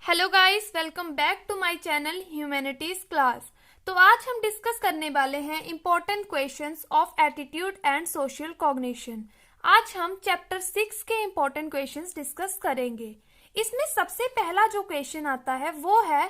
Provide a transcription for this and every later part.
Hello guys, welcome back to my channel humanities class. तो आज हम डिस्कस करने वाले हैं important questions of attitude and social cognition. आज हम चैप्टर 6 के इम्पोर्टेंट क्वेश्चंस डिस्कस करेंगे। इसमें सबसे पहला जो क्वेश्चन आता है वो है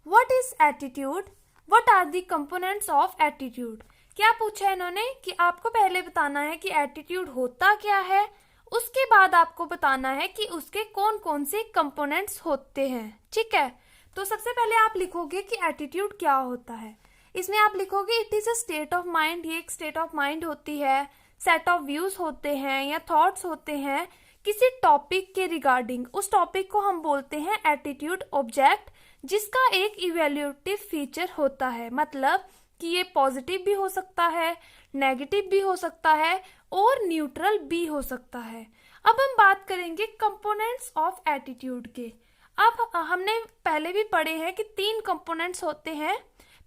what is attitude, what are the components of attitude. क्या पूछा है इन्होंने कि आपको पहले बताना है कि एटीट्यूड होता क्या है, उसके बाद आपको बताना है कि उसके कौन कौन से कंपोनेंट्स होते हैं। ठीक है, तो सबसे पहले आप लिखोगे कि एटीट्यूड क्या होता है। इसमें आप लिखोगे it is a state of mind. ये एक स्टेट ऑफ माइंड होती है, सेट ऑफ व्यूज होते हैं या थॉट्स होते हैं किसी टॉपिक के रिगार्डिंग। उस टॉपिक को हम बोलते हैं एटीट्यूड ऑब्जेक्ट, जिसका एक इवैल्यूएटिव फीचर होता है। मतलब कि ये पॉजिटिव भी हो सकता है, नेगेटिव भी हो सकता है और न्यूट्रल भी हो सकता है। अब हम बात करेंगे कंपोनेंट्स ऑफ एटीट्यूड के। अब हमने पहले भी पढ़े हैं कि 3 कंपोनेंट्स होते हैं।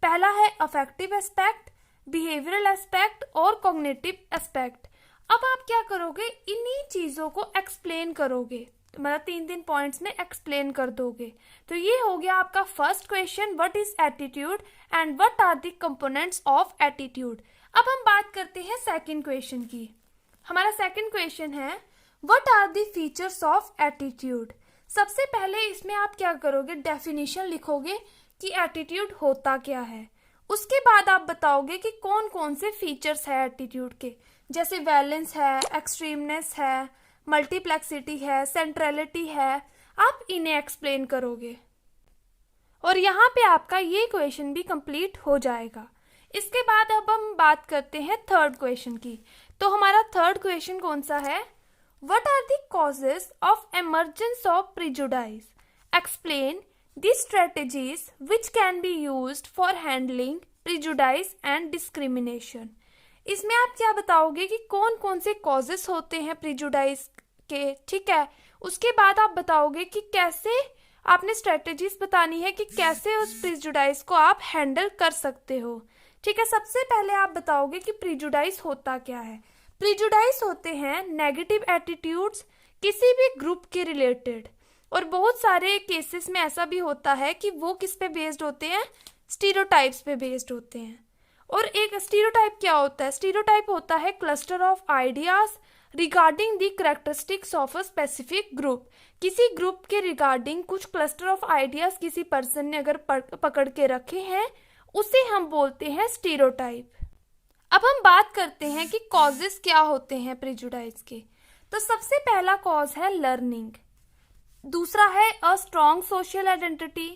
पहला है अफेक्टिव एस्पेक्ट, बिहेवियरल एस्पेक्ट और कॉग्निटिव एस्पेक्ट। अब आप क्या करोगे, इन्हीं चीजों को एक्सप्लेन करोगे, मतलब 3 पॉइंट्स में एक्सप्लेन कर दोगे। तो ये हो गया आपका first question, what is attitude and what are the components of attitude. अब हम बात करते हैं सेकंड क्वेश्चन की। हमारा सेकंड क्वेश्चन है what are the features of attitude. सबसे पहले इसमें आप क्या करोगे, डेफिनेशन लिखोगे कि एटीट्यूड होता क्या है। उसके बाद आप बताओगे कि कौन कौन से फीचर्स है एटीट्यूड के, जैसे वैलेंस है, एक्सट्रीमनेस है, मल्टीप्लेक्सिटी है, सेंट्रलिटी है। आप इन्हें एक्सप्लेन करोगे और यहाँ पे आपका ये क्वेश्चन भी कंप्लीट हो जाएगा। इसके बाद अब हम बात करते हैं थर्ड क्वेश्चन की। तो हमारा थर्ड क्वेश्चन कौन सा है, what are the causes of emergence of prejudice, explain the strategies which can be used for handling prejudice and discrimination. इसमें आप क्या बताओगे कि कौन कौन से कॉजेस होते हैं प्रिजुडाइज के। ठीक है, उसके बाद आप बताओगे कि कैसे आपने स्ट्रेटेजीज बतानी है कि कैसे उस प्रिजुडाइज को आप हैंडल कर सकते हो। ठीक है, सबसे पहले आप बताओगे कि प्रिजुडाइज होता क्या है। प्रिजुडाइज होते हैं नेगेटिव एटीट्यूड्स किसी भी ग्रुप के रिलेटेड, और बहुत सारे केसेस में ऐसा भी होता है कि वो किस पे बेस्ड होते हैं, स्टीरियोटाइप्स पे बेस्ड होते हैं। और एक स्टीरियोटाइप क्या होता है, स्टीरियोटाइप होता है cluster of ideas regarding the characteristics of a specific group. किसी ग्रुप के रिगार्डिंग कुछ क्लस्टर ऑफ आइडियाज किसी पर्सन ने अगर पकड़ के रखे हैं, उसे हम बोलते हैं स्टीरियोटाइप। अब हम बात करते हैं कि कॉजेस क्या होते हैं प्रिजुडाइज के। तो सबसे पहला कॉज है लर्निंग, दूसरा है a strong social identity,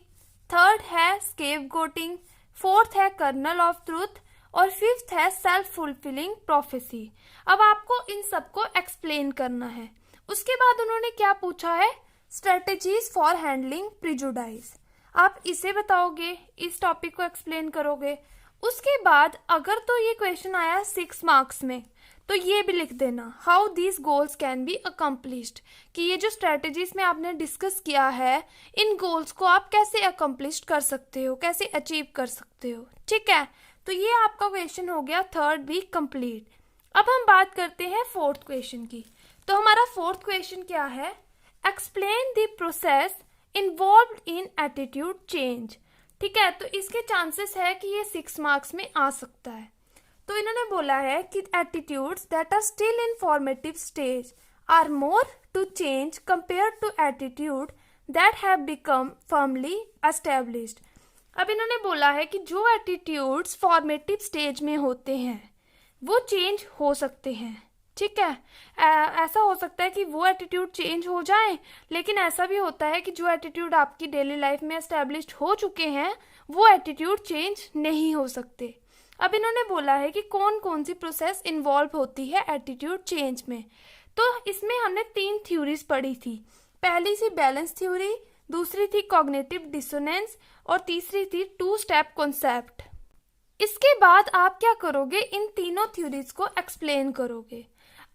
third है स्केपगोटिंग, फोर्थ है कर्नल ऑफ ट्रूथ और फिफ्थ है सेल्फ फुलफिलिंग प्रोफेसी। अब आपको इन सबको एक्सप्लेन करना है। उसके बाद उन्होंने क्या पूछा है, स्ट्रेटेजीज फॉर हैंडलिंग प्रिजुडाइज। आप इसे बताओगे, इस टॉपिक को एक्सप्लेन करोगे। उसके बाद अगर तो ये क्वेश्चन आया 6 मार्क्स में, तो ये भी लिख देना how these goals can be accomplished, कि ये जो स्ट्रेटेजीज में आपने डिस्कस किया है, इन गोल्स को आप कैसे अकम्प्लिश कर सकते हो, कैसे अचीव कर सकते हो। ठीक है, तो ये आपका क्वेश्चन हो गया थर्ड भी कंप्लीट। अब हम बात करते हैं फोर्थ क्वेश्चन की। तो हमारा फोर्थ क्वेश्चन क्या है, explain the process involved in attitude change. ठीक है, तो इसके चांसेस है कि ये 6 मार्क्स में आ सकता है। तो इन्होंने बोला है कि attitudes that are still in formative stage are more to change compare to attitude that have become firmly established. अब इन्होंने बोला है कि जो एटीट्यूड्स फॉर्मेटिव स्टेज में होते हैं वो चेंज हो सकते हैं। ठीक है, ऐसा हो सकता है कि वो एटीट्यूड चेंज हो जाए, लेकिन ऐसा भी होता है कि जो एटीट्यूड आपकी डेली लाइफ में एस्टेब्लिश्ड हो चुके हैं वो एटीट्यूड चेंज नहीं हो सकते। अब इन्होंने बोला है कि कौन कौन सी प्रोसेस इन्वॉल्व होती है एटीट्यूड चेंज में। तो इसमें हमने 3 थ्योरीज पढ़ी थी। पहली थी बैलेंस थ्योरी, दूसरी थी कॉग्निटिव डिसोनेंस और तीसरी थी 2 स्टेप कॉन्सेप्ट। इसके बाद आप क्या करोगे, इन तीनों थ्योरीज को एक्सप्लेन करोगे।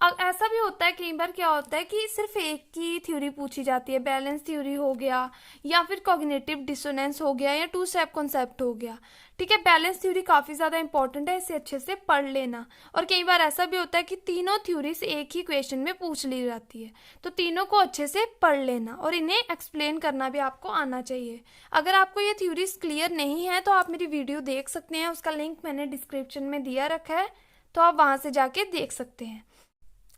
ऐसा भी होता है कई बार, क्या होता है कि सिर्फ एक की थ्योरी पूछी जाती है, बैलेंस थ्योरी हो गया या फिर कॉग्निटिव डिसोनेंस हो गया या टू स्टेप कॉन्सेप्ट हो गया। ठीक है, बैलेंस थ्योरी काफ़ी ज़्यादा इंपॉर्टेंट है, इसे अच्छे से पढ़ लेना। और कई बार ऐसा भी होता है कि तीनों थ्योरीज एक ही क्वेश्चन में पूछ ली जाती है, तो तीनों को अच्छे से पढ़ लेना और इन्हें एक्सप्लेन करना भी आपको आना चाहिए। अगर आपको ये थ्योरीज क्लियर नहीं है तो आप मेरी वीडियो देख सकते हैं, उसका लिंक मैंने डिस्क्रिप्शन में दिया रखा है, तो आप वहाँ से जाके देख सकते हैं।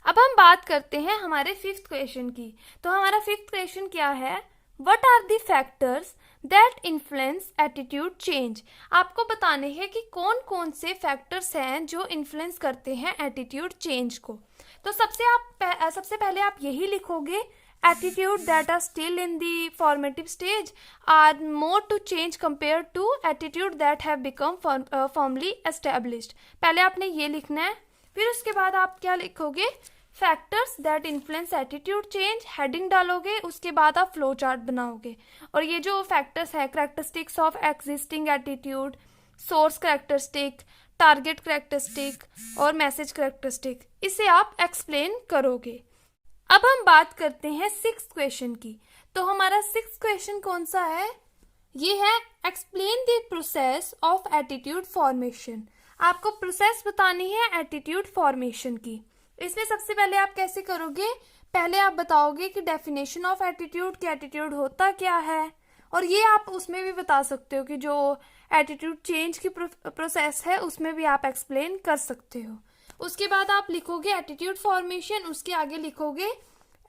अब हम बात करते हैं हमारे फिफ्थ क्वेश्चन की। तो हमारा फिफ्थ क्वेश्चन क्या है, what are the factors that influence attitude change. आपको बताने हैं कि कौन कौन से फैक्टर्स हैं जो इन्फ्लुएंस करते हैं एटीट्यूड चेंज को। तो सबसे पहले आप यही लिखोगे, attitude that are still in the formative stage are more to change compare to attitude that have become formally established. पहले आपने ये लिखना है, फिर उसके बाद आप क्या लिखोगे, factors that influence attitude change, heading डालोगे, उसके बाद आप फ्लो चार्ट बनाओगे। और ये जो फैक्टर्स है, characteristics of existing attitude, source characteristic, target characteristic और मैसेज कैरेक्टरिस्टिक, इसे आप एक्सप्लेन करोगे। अब हम बात करते हैं सिक्स्थ क्वेश्चन की। तो हमारा सिक्स्थ क्वेश्चन कौन सा है, ये है explain the process of attitude formation. आपको प्रोसेस बतानी है एटीट्यूड फॉर्मेशन की। इसमें सबसे पहले आप कैसे करोगे, पहले आप बताओगे कि डेफिनेशन ऑफ एटीट्यूड, कि एटीट्यूड होता क्या है, और ये आप उसमें भी बता सकते हो कि जो एटीट्यूड चेंज की प्रोसेस है उसमें भी आप एक्सप्लेन कर सकते हो। उसके बाद आप लिखोगे एटीट्यूड फॉर्मेशन, उसके आगे लिखोगे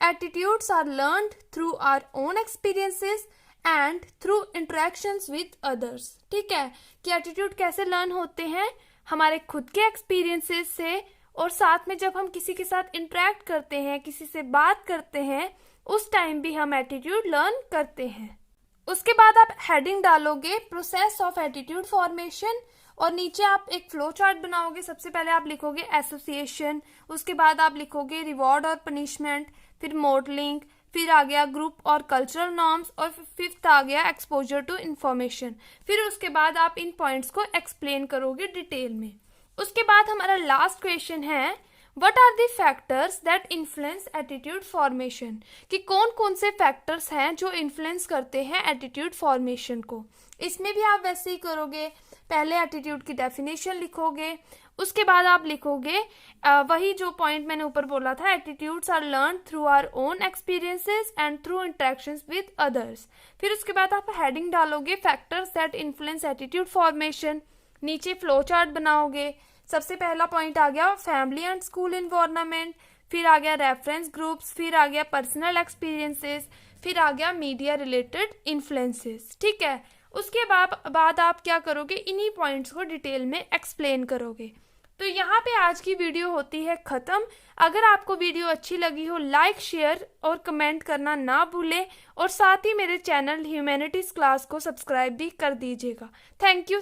attitudes are learned through our own experiences and through interactions with others. ठीक है, कि एटीट्यूड कैसे लर्न होते हैं, हमारे खुद के एक्सपीरियंसेस से, और साथ में जब हम किसी के साथ इंटरेक्ट करते हैं, किसी से बात करते हैं, उस टाइम भी हम एटीट्यूड लर्न करते हैं। उसके बाद आप हेडिंग डालोगे प्रोसेस ऑफ एटीट्यूड फॉर्मेशन, और नीचे आप एक फ्लो चार्ट बनाओगे। सबसे पहले आप लिखोगे एसोसिएशन, उसके बाद आप लिखोगे रिवॉर्ड और पनिशमेंट, फिर मॉडलिंग, फिर आ गया ग्रुप और कल्चरल नॉर्म्स, और फिफ्थ आ गया एक्सपोजर टू इंफॉर्मेशन। फिर उसके बाद आप इन पॉइंट्स को एक्सप्लेन करोगे डिटेल में। उसके बाद हमारा लास्ट क्वेश्चन है, what are the factors that influence attitude formation, कि कौन कौन से फैक्टर्स हैं जो इन्फ्लुएंस करते हैं एटीट्यूड फॉर्मेशन को। इसमें भी आप वैसे ही करोगे, पहले एटीट्यूड की डेफिनेशन लिखोगे, उसके बाद आप लिखोगे वही जो पॉइंट मैंने ऊपर बोला था, attitudes are learn through our own experiences and through interactions with others. फिर उसके बाद आप हेडिंग डालोगे factors that influence attitude formation, नीचे फ्लो चार्ट बनाओगे। सबसे पहला पॉइंट आ गया फैमिली एंड स्कूल एनवायरनमेंट, फिर आ गया रेफरेंस ग्रुप्स, फिर आ गया पर्सनल एक्सपीरियंसेस, फिर आ गया मीडिया रिलेटेड इन्फ्लुएंसेस। ठीक है, उसके बाद आप क्या करोगे, इन्हीं पॉइंट्स को डिटेल में एक्सप्लेन करोगे। तो यहाँ पे आज की वीडियो होती है ख़त्म। अगर आपको वीडियो अच्छी लगी हो, लाइक, शेयर और कमेंट करना ना भूलें, और साथ ही मेरे चैनल ह्यूमैनिटीज़ क्लास को सब्सक्राइब भी कर दीजिएगा। Thank you.